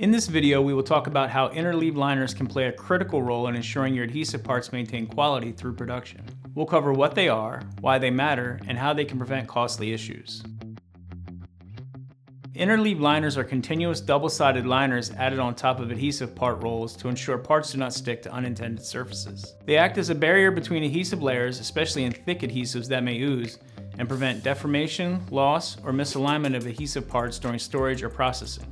In this video, we will talk about how interleaved liners can play a critical role in ensuring your adhesive parts maintain quality through production. We'll cover what they are, why they matter, and how they can prevent costly issues. Interleaved liners are continuous double-sided liners added on top of adhesive part rolls to ensure parts do not stick to unintended surfaces. They act as a barrier between adhesive layers, especially in thick adhesives that may ooze, and prevent deformation, loss, or misalignment of adhesive parts during storage or processing.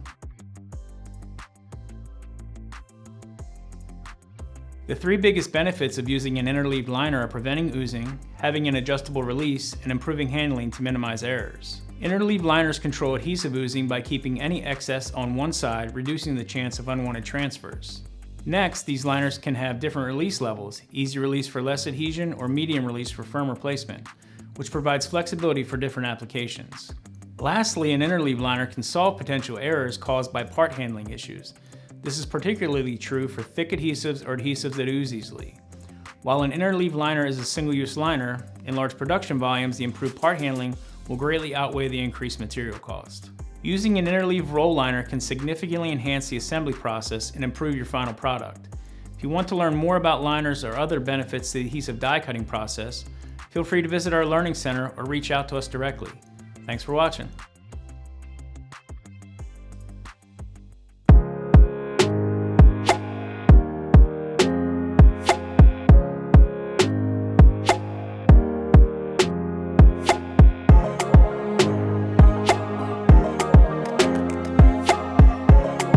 The three biggest benefits of using an interleaved liner are preventing oozing, having an adjustable release, and improving handling to minimize errors. Interleaved liners control adhesive oozing by keeping any excess on one side, reducing the chance of unwanted transfers. Next, these liners can have different release levels, easy release for less adhesion or medium release for firmer placement, which provides flexibility for different applications. Lastly, an interleaved liner can solve potential errors caused by part handling issues. This is particularly true for thick adhesives or adhesives that ooze easily. While an interleaved liner is a single-use liner, in large production volumes, the improved part handling will greatly outweigh the increased material cost. Using an interleaved roll liner can significantly enhance the assembly process and improve your final product. If you want to learn more about liners or other benefits to the adhesive die cutting process, feel free to visit our Learning Center or reach out to us directly. Thanks for watching.